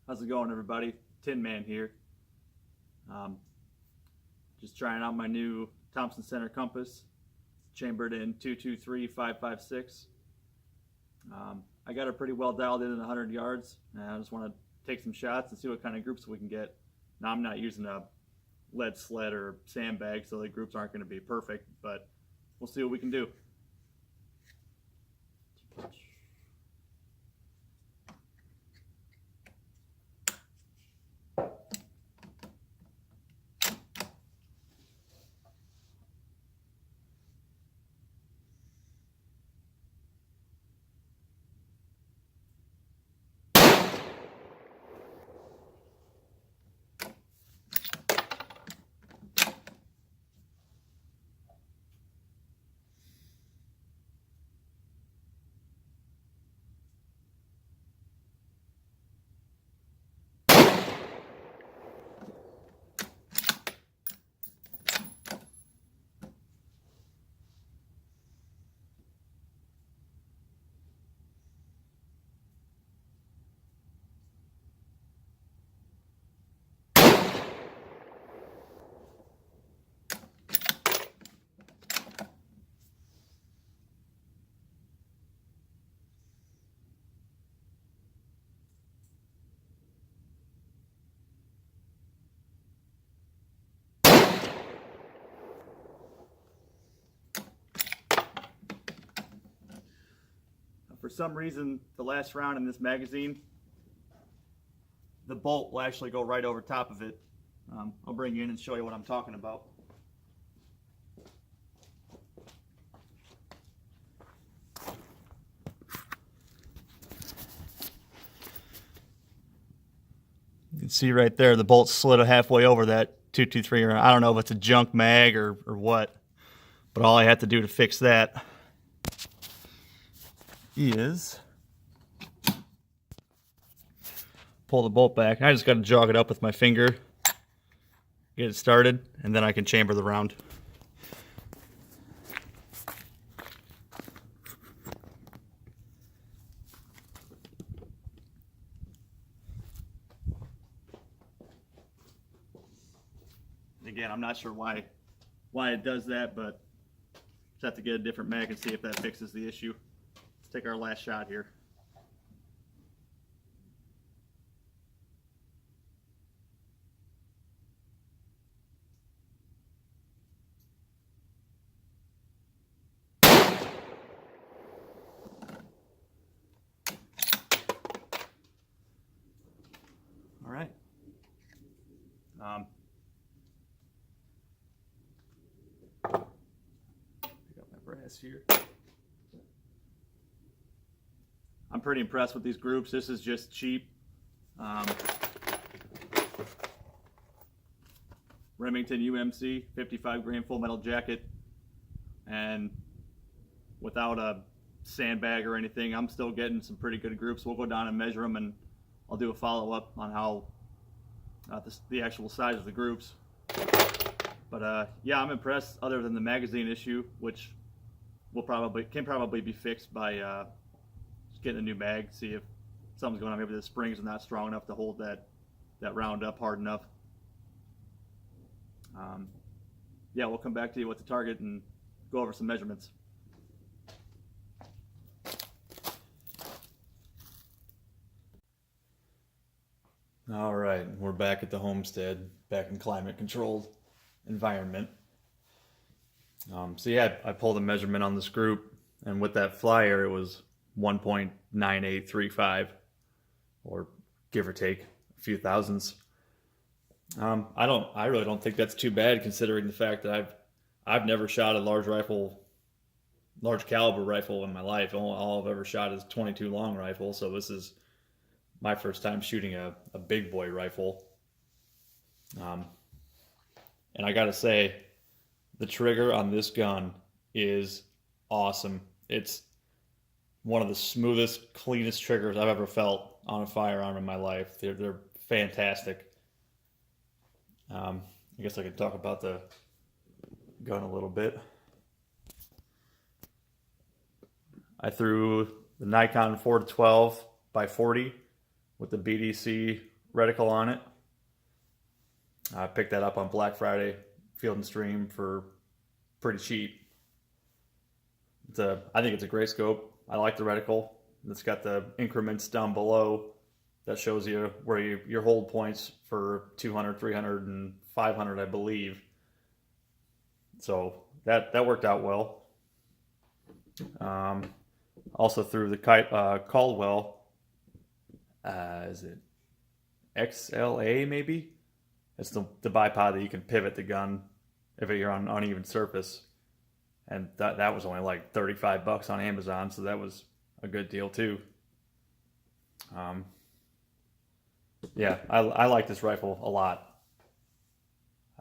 How's it going, everybody? Tin Man here. Um, just trying out my new Thompson Center compass, chambered in 223-556. I got it pretty well dialed in at 100 yards, and I just want to take some shots and see what kind of groups we can get. Now, I'm not using a lead sled or sandbag, so the groups aren't going to be perfect, but we'll see what we can do. For some reason, the last round in this magazine, the bolt will actually go right over top of it. I'll bring you in and show you what I'm talking about. You can see right there, the bolt slid halfway over that 223, or I don't know if it's a junk mag or what, but all I had to do to fix that is pull the bolt back. I just got to jog it up with my finger, get it started, and then I can chamber the round. Again, I'm not sure why it does that, but just have to get a different mag and see if that fixes the issue. Let's take our last shot here. All right. Pick up my brass here. I'm pretty impressed with these groups. This is just cheap. Remington UMC 55 grain full metal jacket, and without a sandbag or anything, I'm still getting some pretty good groups. We'll go down and measure them, and I'll do a follow-up on how the actual size of the groups. But yeah, I'm impressed. Other than the magazine issue, which can probably be fixed by just getting a new mag. See if something's going on. Maybe the springs are not strong enough to hold that round up hard enough. Yeah, we'll come back to you with the target and go over some measurements. All right, we're back at the homestead, back in climate-controlled environment. So yeah, I pulled a measurement on this group, and with that flyer, it was 1.9835, or give or take a few thousandths. I really don't think that's too bad, considering the fact that I've never shot a large caliber rifle in my life. All I've ever shot is 22 long rifle, so this is my first time shooting a big boy rifle. And I gotta say, the trigger on this gun is awesome. It's one of the smoothest, cleanest triggers I've ever felt on a firearm in my life. They're fantastic. I guess I could talk about the gun a little bit. I threw the Nikon 4-12 by 40 with the BDC reticle on it. I picked that up on Black Friday, Field and Stream, for pretty cheap. I think it's a great scope. I like the reticle. It's got the increments down below that shows you where your hold points for 200, 300, and 500, I believe. So that worked out well. Also through the Caldwell, is it XLA maybe? It's the bipod that you can pivot the gun if you're on an uneven surface. And that was only like $35 on Amazon, so that was a good deal too. Yeah, I like this rifle a lot.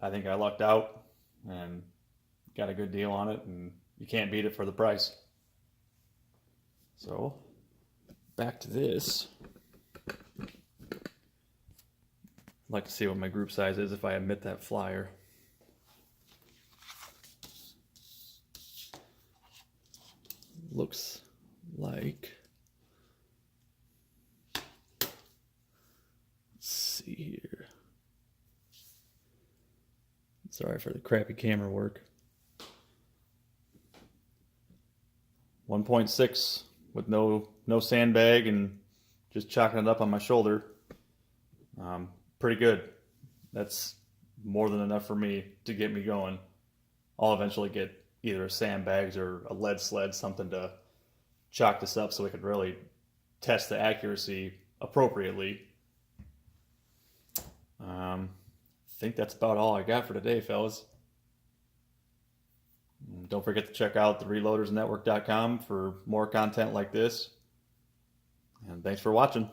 I think I lucked out and got a good deal on it, and you can't beat it for the price. So, back to this. I'd like to see what my group size is if I omit that flyer. Looks like, let's see here. Sorry for the crappy camera work. 1.6 with no sandbag and just chalking it up on my shoulder. Pretty good. That's more than enough for me to get me going. I'll eventually get either sandbags or a lead sled, something to chalk this up so we could really test the accuracy appropriately. I think that's about all I got for today, fellas. Don't forget to check out the reloadersnetwork.com for more content like this. And thanks for watching.